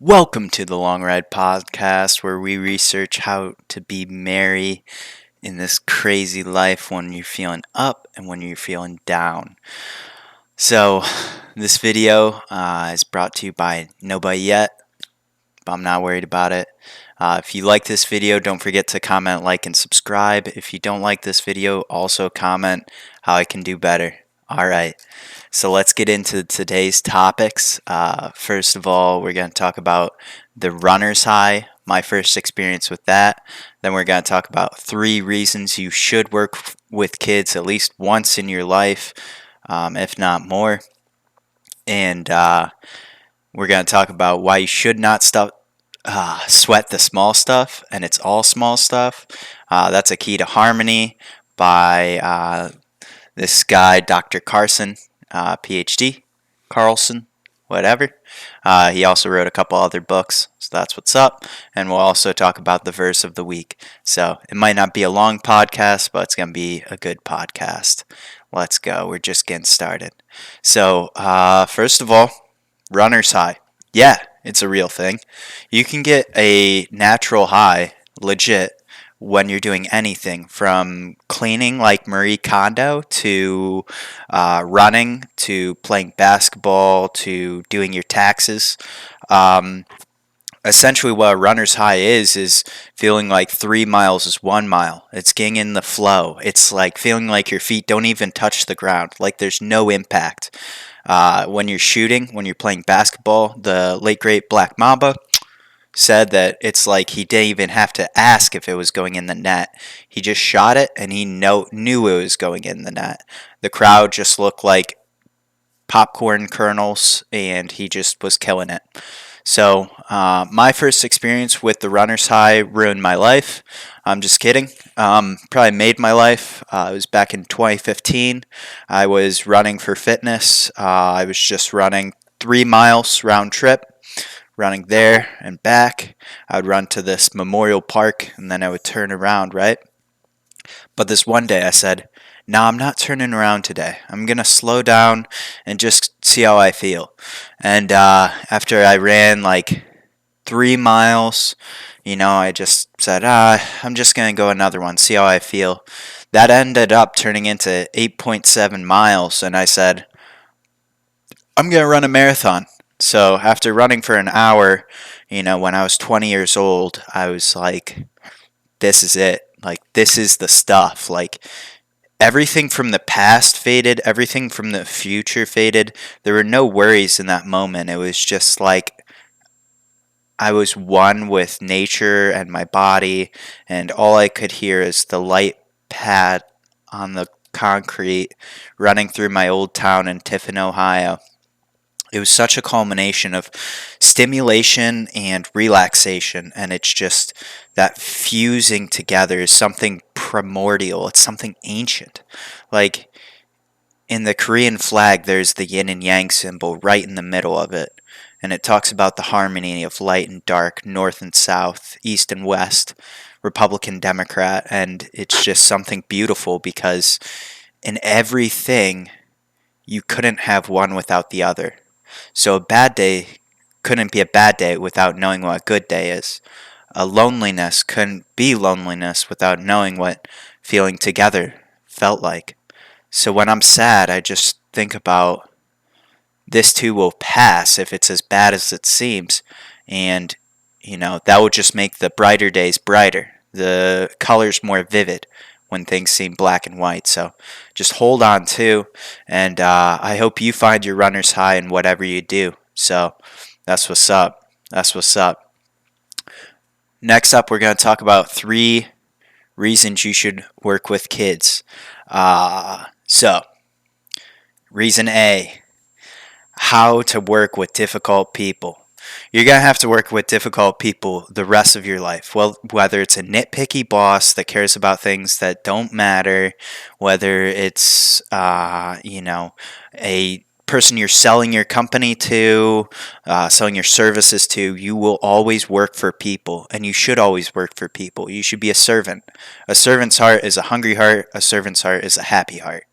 Welcome to the Long Ride Podcast, where we research how to be merry in this crazy life when you're feeling up and when you're feeling down. So, this video is brought to you by nobody yet, but I'm not worried about it. If you like this video, don't forget to comment, like, and subscribe. If you don't like this video, also comment how I can do better. Alright, so let's get into today's topics. First of all, we're going to talk about the runner's high, my first experience with that. Then we're going to talk about 3 reasons you should work with kids at least once in your life, if not more. And we're going to talk about why you should not sweat the small stuff, and it's all small stuff. That's a key to harmony by this guy, Dr. Carson, PhD, Carlson, whatever. He also wrote a couple other books, so that's what's up. And we'll also talk about the verse of the week. So it might not be a long podcast, but it's going to be a good podcast. Let's go. We're just getting started. So, first of all, runner's high. Yeah, it's a real thing. You can get a natural high, legit, when you're doing anything from cleaning like Marie Kondo to running to playing basketball to doing your taxes. Essentially what a runner's high is feeling like 3 miles is 1 mile. It's getting in the flow. It's like feeling like your feet don't even touch the ground, like there's no impact. When you're shooting, when you're playing basketball, the late great Black Mamba said that it's like he didn't even have to ask if it was going in the net. He just shot it and he knew it was going in the net. The crowd just looked like popcorn kernels and he just was killing it. So my first experience with the runner's high ruined my life. I'm just kidding. Probably made my life. It was back in 2015. I was running for fitness. I was just running 3 miles round trip, running there and back. I would run to this memorial park and then I would turn around, right? But this one day I said, no, I'm not turning around today. I'm going to slow down and just see how I feel. And after I ran like 3 miles, I just said, I'm just going to go another one, see how I feel. That ended up turning into 8.7 miles, and I said, I'm going to run a marathon. So after running for an hour, when I was 20 years old, I was like, this is it. Like, this is the stuff. Like, everything from the past faded, everything from the future faded. There were no worries in that moment. It was just like I was one with nature and my body, and all I could hear is the light pad on the concrete running through my old town in Tiffin, Ohio. It was such a culmination of stimulation and relaxation, and it's just that fusing together is something primordial. It's something ancient. Like in the Korean flag, there's the yin and yang symbol right in the middle of it, and it talks about the harmony of light and dark, north and south, east and west, Republican, Democrat, and it's just something beautiful because in everything, you couldn't have one without the other. So a bad day couldn't be a bad day without knowing what a good day is. A loneliness couldn't be loneliness without knowing what feeling together felt like. So when I'm sad, I just think about this too will pass if it's as bad as it seems. And, that will just make the brighter days brighter, the colors more vivid when things seem black and white. So just hold on to, and I hope you find your runner's high in whatever you do. So that's what's up. That's what's up. Next up, we're going to talk about 3 reasons you should work with kids. So, reason A, how to work with difficult people. You're going to have to work with difficult people the rest of your life. Well, whether it's a nitpicky boss that cares about things that don't matter, whether it's, a person you're selling your company to, selling your services to, you will always work for people, and you should always work for people. You should be a servant. A servant's heart is a hungry heart. A servant's heart is a happy heart.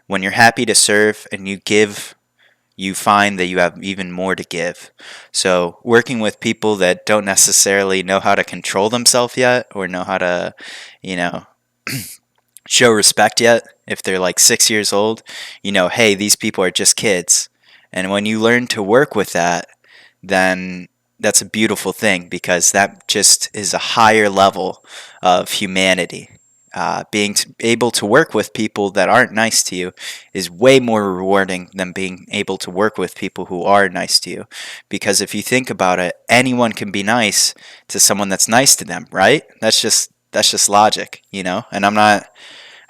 When you're happy to serve and you give you find that you have even more to give. So, working with people that don't necessarily know how to control themselves yet or know how to, you know, show respect yet, if they're like 6 years old, hey, these people are just kids. And when you learn to work with that, then that's a beautiful thing because that just is a higher level of humanity. Being able to work with people that aren't nice to you is way more rewarding than being able to work with people who are nice to you. Because if you think about it, anyone can be nice to someone that's nice to them, right? That's just logic, And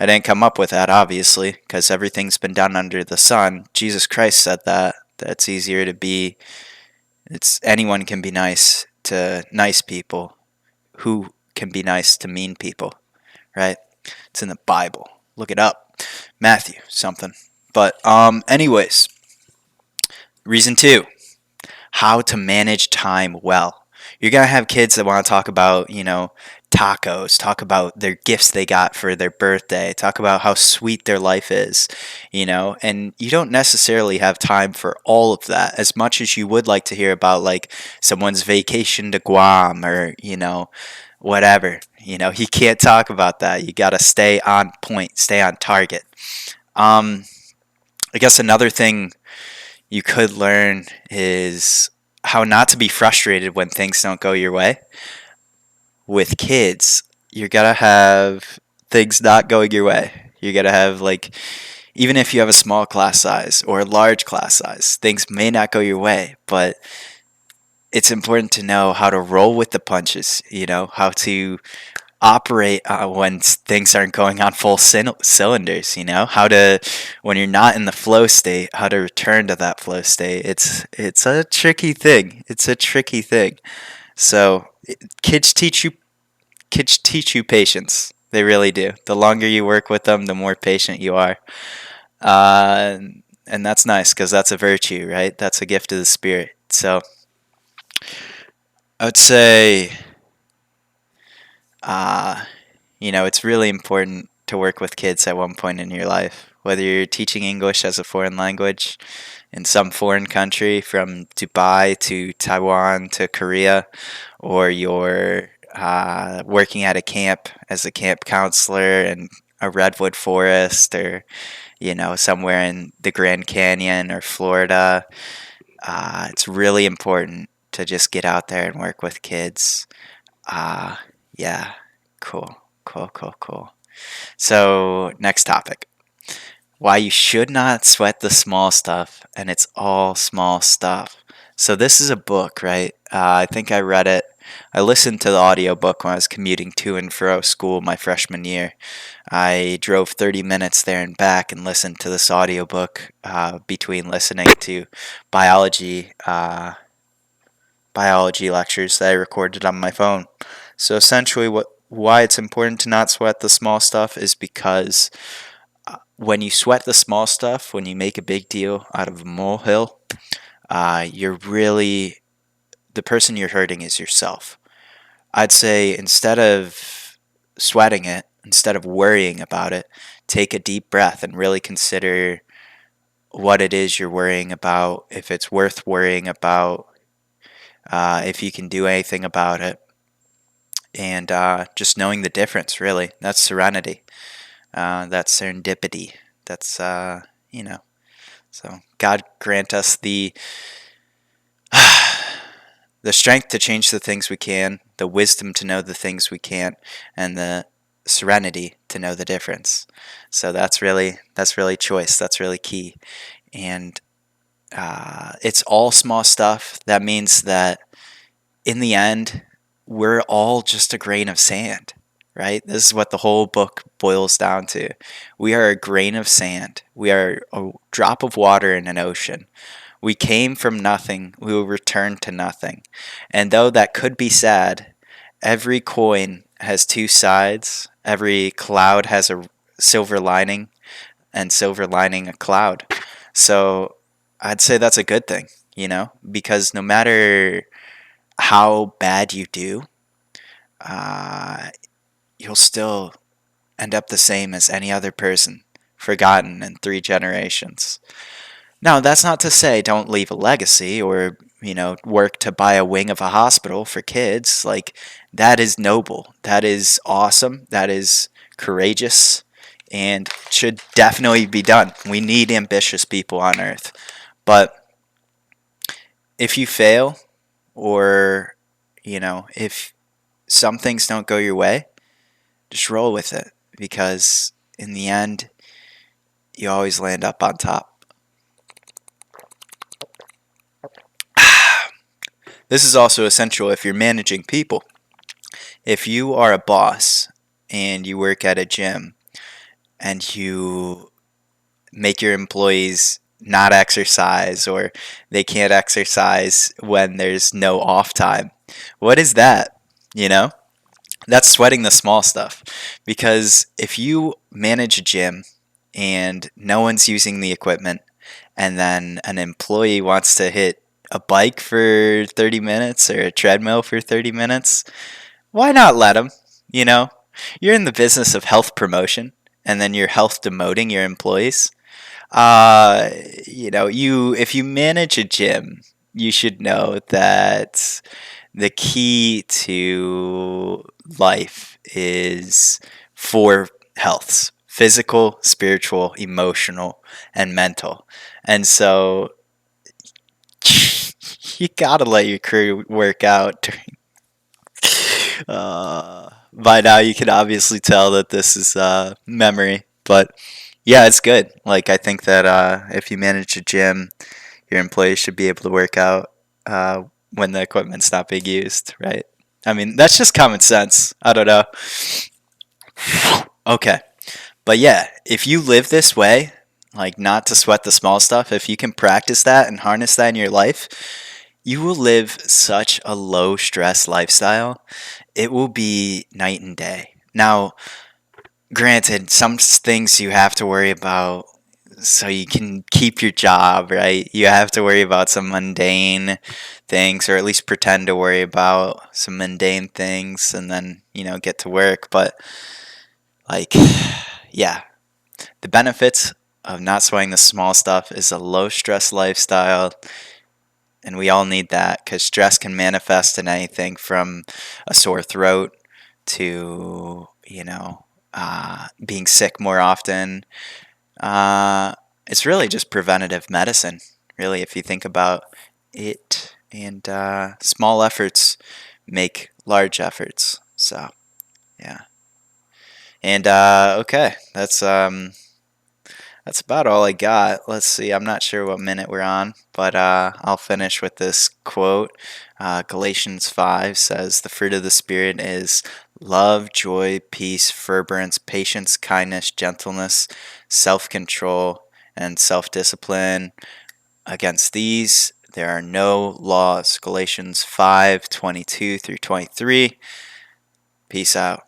I didn't come up with that, obviously, because everything's been done under the sun. Jesus Christ said that. That's easier to be. It's anyone can be nice to nice people. Who can be nice to mean people, right? It's in the Bible. Look it up. Matthew something. But anyways, reason 2, how to manage time well. You're going to have kids that want to talk about, tacos, talk about their gifts they got for their birthday, talk about how sweet their life is, and you don't necessarily have time for all of that as much as you would like to hear about like someone's vacation to Guam or, whatever. You can't talk about that. You got to stay on point, stay on target. I guess another thing you could learn is how not to be frustrated when things don't go your way. With kids, you're gonna have things not going your way. You're gonna have like, even if you have a small class size or a large class size, things may not go your way, but it's important to know how to roll with the punches, how to operate when things aren't going on full cylinders, how to, when you're not in the flow state, how to return to that flow state. It's a tricky thing. So kids teach you kids teach you patience. They really do. The longer you work with them, the more patient you are. Uh, and that's nice because that's a virtue, right? That's a gift of the spirit. So I would say, uh, it's really important to work with kids at one point in your life. Whether you're teaching English as a foreign language in some foreign country, from Dubai to Taiwan to Korea, or you're working at a camp as a camp counselor in a redwood forest, or somewhere in the Grand Canyon or Florida. It's really important to just get out there and work with kids. Uh, yeah, cool, cool, cool, cool. So, next topic: why you should not sweat the small stuff, and it's all small stuff. So this is a book, right? I think I read it. I listened to the audiobook when I was commuting to and fro school my freshman year. I drove 30 minutes there and back and listened to this audiobook between listening to biology biology lectures that I recorded on my phone. So essentially, why it's important to not sweat the small stuff is because when you sweat the small stuff, when you make a big deal out of a molehill, you're really, the person you're hurting is yourself. I'd say instead of sweating it, instead of worrying about it, take a deep breath and really consider what it is you're worrying about, if it's worth worrying about, if you can do anything about it, and just knowing the difference, really. That's serenity. That's serendipity. That's, so God grant us the strength to change the things we can, the wisdom to know the things we can't, and the serenity to know the difference. So that's really choice. That's really key. And it's all small stuff. That means that in the end, we're all just a grain of sand, right? This is what the whole book boils down to. We are a grain of sand. We are a drop of water in an ocean. We came from nothing. We will return to nothing. And though that could be sad, every coin has two sides. Every cloud has a silver lining, and silver lining a cloud. So I'd say that's a good thing, because no matter how bad you do, uh, you'll still end up the same as any other person, forgotten in 3 generations. Now, that's not to say don't leave a legacy or, work to buy a wing of a hospital for kids. Like, that is noble. That is awesome. That is courageous and should definitely be done. We need ambitious people on earth. But if you fail or, if some things don't go your way, just roll with it because in the end, you always land up on top. This is also essential if you're managing people. If you are a boss and you work at a gym and you make your employees not exercise or they can't exercise when there's no off time, what is that? You know? That's sweating the small stuff. Because if you manage a gym and no one's using the equipment, and then an employee wants to hit a bike for 30 minutes or a treadmill for 30 minutes, why not let them? You know, you're in the business of health promotion, and then you're health demoting your employees. You if you manage a gym, you should know that the key to life is four healths: physical, spiritual, emotional, and mental. And so you gotta let your crew work out. By now, you can obviously tell that this is memory, but yeah, it's good. Like, I think that if you manage a gym, your employees should be able to work out when the equipment's not being used, right? I mean, that's just common sense. I don't know. Okay. But yeah, if you live this way, like not to sweat the small stuff, if you can practice that and harness that in your life, you will live such a low stress lifestyle. It will be night and day. Now, granted, some things you have to worry about so you can keep your job, right? You have to worry about some mundane things, or at least pretend to worry about some mundane things and then, get to work. But, like, yeah, the benefits of not sweating the small stuff is a low stress lifestyle, and we all need that because stress can manifest in anything from a sore throat to, being sick more often. It's really just preventative medicine, really, if you think about it. And small efforts make large efforts. So, yeah. And okay, that's about all I got. Let's see. I'm not sure what minute we're on, but I'll finish with this quote. Galatians 5 says, "The fruit of the Spirit is love, joy, peace, forbearance, patience, kindness, gentleness, self control, and self discipline. Against these, there are no laws." Galatians 5:22 through 23. Peace out.